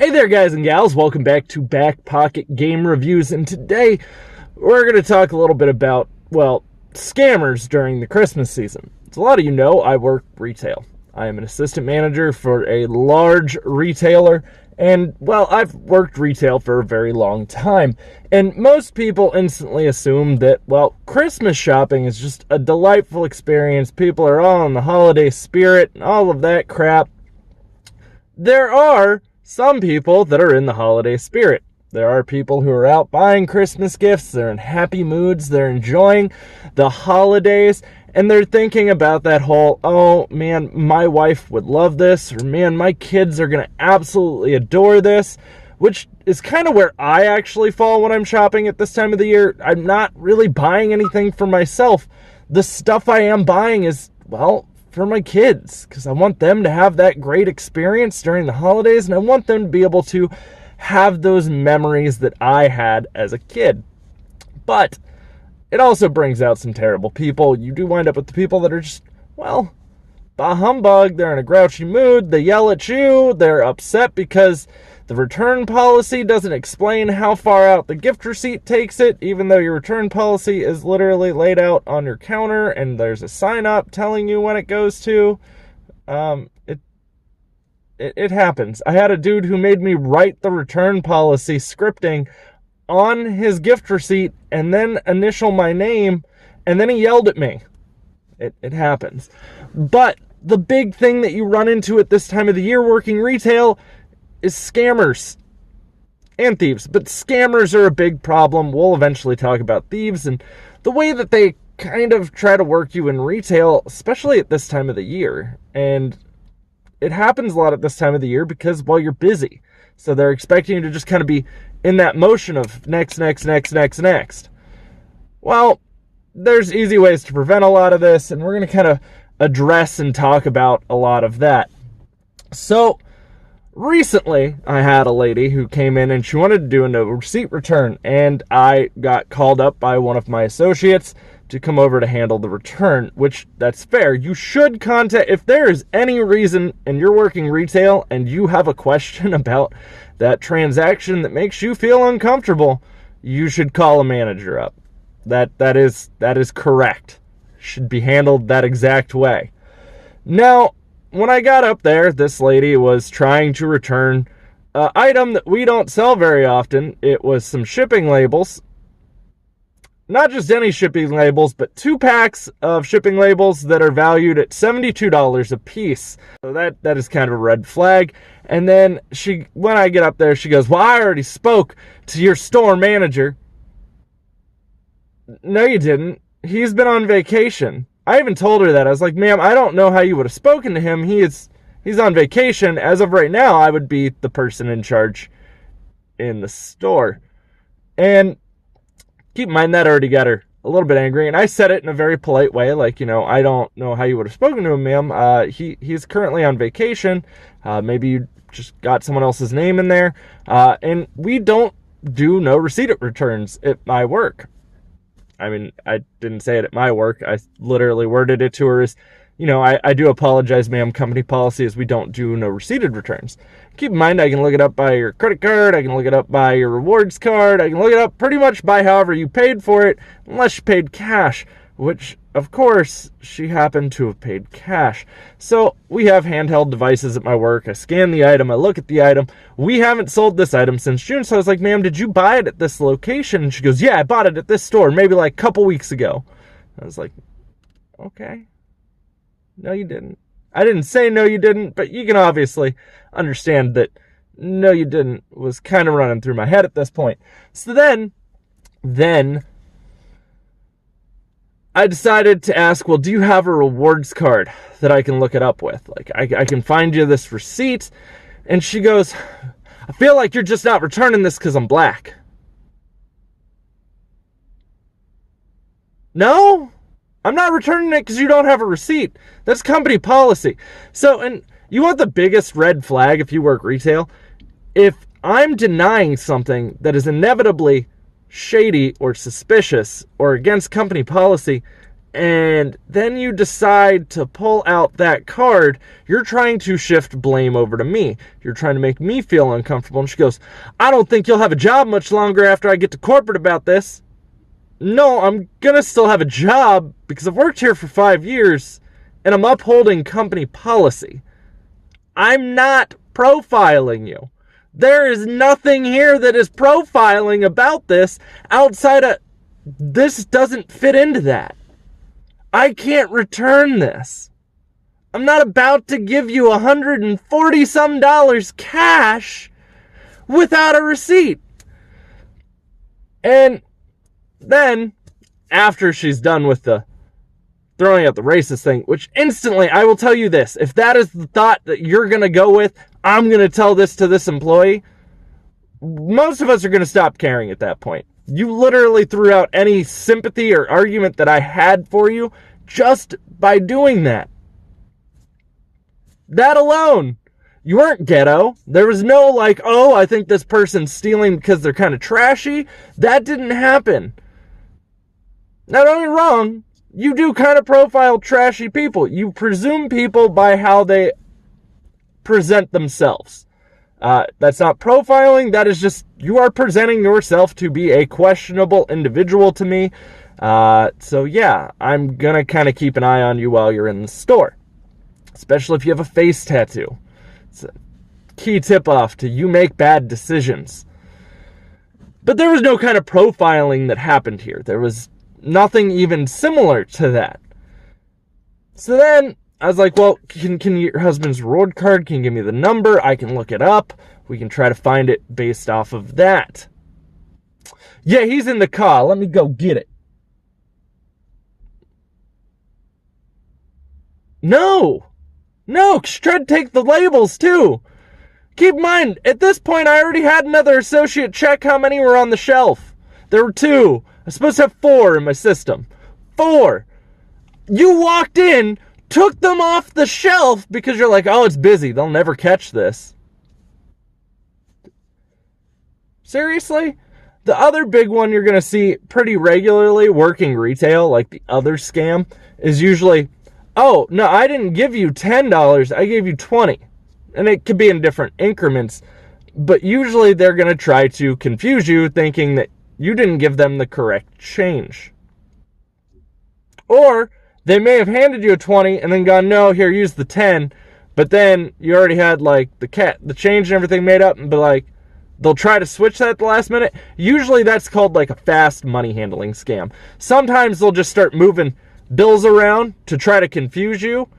Hey there, guys and gals. Welcome back to BackPocketGameReviews, and today we're going to talk a little bit about, well, scammers during the Christmas season. As a lot of you know, I work retail. I am an assistant manager for a large retailer, and, well, I've worked retail for a very long time, and most people instantly assume that, well, Christmas shopping is just a delightful experience. People are all in the holiday spirit and all of that crap. There are some people that are in the holiday spirit. There are people who are out buying Christmas gifts, they're in happy moods, they're enjoying the holidays, and they're thinking about that whole, oh man, my wife would love this, or man, my kids are going to absolutely adore this, which is kind of where I actually fall when I'm shopping at this time of the year. I'm not really buying anything for myself. The stuff I am buying is, well, for my kids, because I want them to have that great experience during the holidays, and I want them to be able to have those memories that I had as a kid. But it also brings out some terrible people. You do wind up with the people that are just, well, bah humbug. They're in a grouchy mood. They yell at you. They're upset because the return policy doesn't explain how far out the gift receipt takes it, even though your return policy is literally laid out on your counter and there's a sign up telling you when it goes to. It happens. I had a dude who made me write the return policy scripting on his gift receipt and then initial my name, and then he yelled at me. It happens. But the big thing that you run into at this time of the year working retail is scammers and thieves. But scammers are a big problem. We'll eventually talk about thieves and the way that they kind of try to work you in retail, especially at this time of the year. And it happens a lot at this time of the year because, well, you're busy. So they're expecting you to just kind of be in that motion of next. Well, there's easy ways to prevent a lot of this, and we're going to kind of address and talk about a lot of that. So recently, I had a lady who came in and she wanted to do a no receipt return, and I got called up by one of my associates to come over to handle the return, which that's fair. You should contact, if there is any reason and you're working retail and you have a question about that transaction that makes you feel uncomfortable, you should call a manager up. That is correct. Should be handled that exact way. Now, when I got up there, this lady was trying to return an item that we don't sell very often. It was some shipping labels. Not just any shipping labels, but 2 packs of shipping labels that are valued at $72 a piece. So that is kind of a red flag. And then when I get up there, she goes, well, I already spoke to your store manager. No, you didn't. He's been on vacation. I even told her that. I was like, ma'am, I don't know how you would have spoken to him. He's on vacation. As of right now, I would be the person in charge in the store. And keep in mind, that already got her a little bit angry. And I said it in a very polite way, like, I don't know how you would have spoken to him, ma'am. He's currently on vacation. Maybe you just got someone else's name in there. And we don't do no receipt returns at my work. I mean, I didn't say it at my work. I literally worded it to her as, I do apologize, ma'am. Company policy is we don't do no receipted returns. Keep in mind, I can look it up by your credit card. I can look it up by your rewards card. I can look it up pretty much by however you paid for it, unless you paid cash, which, of course, she happened to have paid cash. So we have handheld devices at my work. I scan the item. I look at the item. We haven't sold this item since June. So I was like, ma'am, did you buy it at this location? And she goes, yeah, I bought it at this store, maybe like a couple weeks ago. I was like, okay. No, you didn't. I didn't say no, you didn't, but you can obviously understand that no, you didn't was kind of running through my head at this point. So then I decided to ask, well, do you have a rewards card that I can look it up with? Like, I can find you this receipt. And she goes, I feel like you're just not returning this because I'm black. No, I'm not returning it because you don't have a receipt. That's company policy. So, and you want the biggest red flag if you work retail? If I'm denying something that is inevitably shady or suspicious or against company policy, and then you decide to pull out that card, you're trying to shift blame over to me. You're trying to make me feel uncomfortable. And she goes, I don't think you'll have a job much longer after I get to corporate about this. No, I'm going to still have a job because I've worked here for 5 years and I'm upholding company policy. I'm not profiling you. There is nothing here that is profiling about this outside of this doesn't fit into that. I can't return this. I'm not about to give you $140 some cash without a receipt. And then, after she's done with the throwing out the racist thing, which instantly, I will tell you this, if that is the thought that you're going to go with, I'm going to tell this to this employee, most of us are going to stop caring at that point. You literally threw out any sympathy or argument that I had for you just by doing that. That alone. You weren't ghetto. There was no like, oh, I think this person's stealing because they're kind of trashy. That didn't happen. Now, don't get me wrong. You do kind of profile trashy people. You presume people by how they present themselves. That's not profiling. That is just, you are presenting yourself to be a questionable individual to me. So yeah, I'm going to kind of keep an eye on you while you're in the store. Especially if you have a face tattoo. It's a key tip-off to you make bad decisions. But there was no kind of profiling that happened here. There was nothing even similar to that. So then I was like, well, can you get your husband's reward card? Can you give me the number? I can look it up. We can try to find it based off of that. Yeah, he's in the car. Let me go get it. No, she tried to take the labels too. Keep in mind, at this point, I already had another associate check how many were on the shelf. There were 2. I'm supposed to have 4 in my system. 4. You walked in, took them off the shelf because you're like, oh, it's busy. They'll never catch this. Seriously? The other big one you're going to see pretty regularly working retail, like the other scam, is usually, oh, no, I didn't give you $10. I gave you $20. And it could be in different increments. But usually they're going to try to confuse you thinking that you didn't give them the correct change. Or they may have handed you a 20 and then gone, no, here, use the 10. But then you already had like the change and everything made up, and be like, they'll try to switch that at the last minute. Usually that's called like a fast money handling scam. Sometimes they'll just start moving bills around to try to confuse you.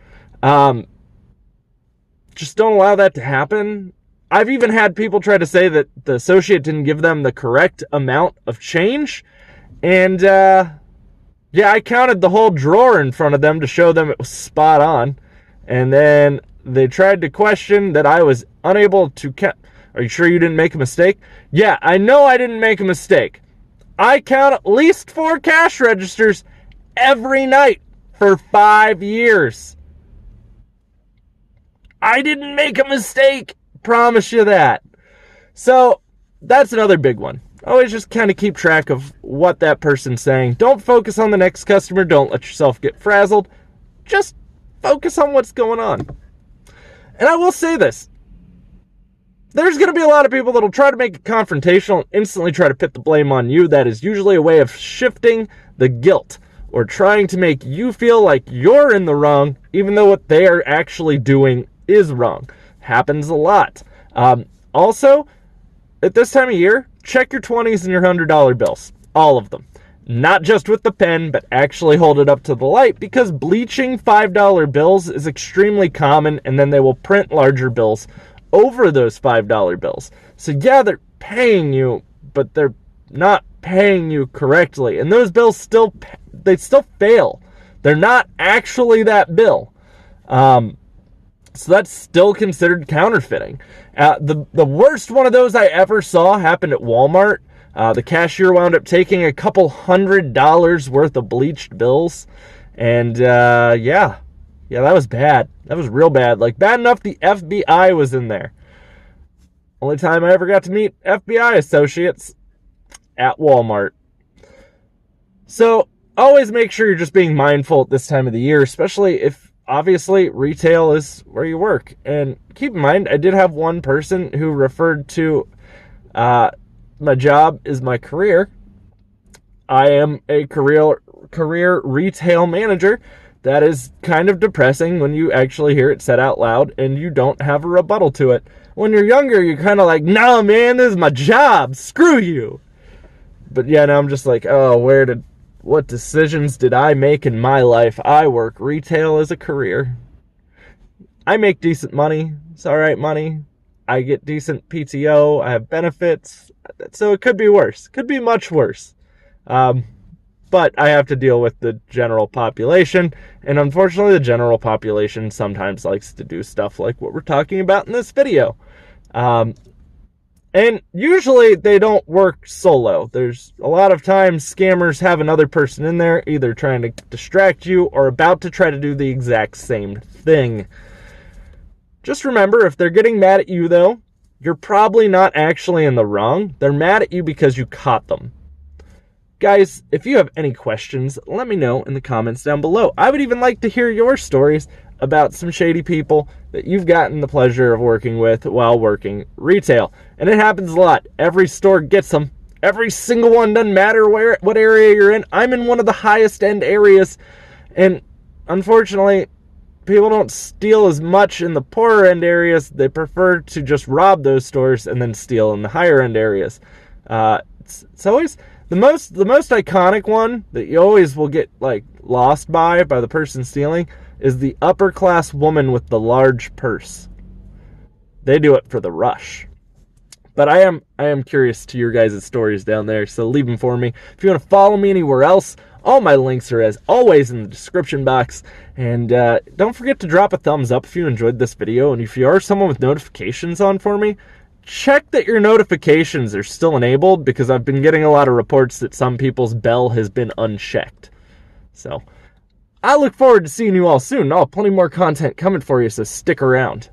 Just don't allow that to happen. I've even had people try to say that the associate didn't give them the correct amount of change. And, yeah, I counted the whole drawer in front of them to show them it was spot on. And then they tried to question that I was unable to count. Are you sure you didn't make a mistake? Yeah, I know I didn't make a mistake. I count at least 4 cash registers every night for 5 years. I didn't make a mistake. Promise you that. So that's another big one. Always just kind of keep track of what that person's saying. Don't focus on the next customer. Don't let yourself get frazzled. Just focus on what's going on. And I will say this. There's going to be a lot of people that will try to make it confrontational and instantly try to put the blame on you. That is usually a way of shifting the guilt or trying to make you feel like you're in the wrong, even though what they are actually doing is wrong. Happens a lot. Also, at this time of year, check your 20s and your $100 bills. All of them. Not just with the pen, but actually hold it up to the light, because bleaching $5 bills is extremely common, and then they will print larger bills over those $5 bills. So yeah, they're paying you, but they're not paying you correctly. And those bills still fail. They're not actually that bill. So that's still considered counterfeiting. The worst one of those I ever saw happened at Walmart. The cashier wound up taking a couple $100 worth of bleached bills. And yeah, that was bad. That was real bad. Like, bad enough the FBI was in there. Only time I ever got to meet FBI associates at Walmart. So always make sure you're just being mindful at this time of the year, especially if obviously retail is where you work. And keep in mind, I did have one person who referred to my job is my career. I am a career retail manager. That is kind of depressing when you actually hear it said out loud and you don't have a rebuttal to it. When you're younger, you're kind of like, nah, man, this is my job. Screw you. But yeah, now I'm just like, oh, what decisions did I make in my life? I work retail as a career. I make decent money. It's all right money. I get decent PTO. I have benefits. So it could be worse. Could be much worse. But I have to deal with the general population. And unfortunately, the general population sometimes likes to do stuff like what we're talking about in this video. And usually they don't work solo. There's a lot of times scammers have another person in there, either trying to distract you or about to try to do the exact same thing. Just remember, if they're getting mad at you, though, you're probably not actually in the wrong. They're mad at you because you caught them. Guys, if you have any questions, let me know in the comments down below. I would even like to hear your stories about some shady people that you've gotten the pleasure of working with while working retail. And it happens a lot. Every store gets them. Every single one, doesn't matter what area you're in. I'm in one of the highest end areas, and unfortunately, people don't steal as much in the poorer end areas. They prefer to just rob those stores and then steal in the higher end areas. It's always the most iconic one that you always will get like lost by the person stealing is the upper class woman with the large purse. They do it for the rush. But I am curious to your guys' stories down there, so leave them for me. If you want to follow me anywhere else, all my links are as always in the description box. And don't forget to drop a thumbs up if you enjoyed this video. And if you are someone with notifications on for me, check that your notifications are still enabled, because I've been getting a lot of reports that some people's bell has been unchecked. So I look forward to seeing you all soon. I'll have plenty more content coming for you, so stick around.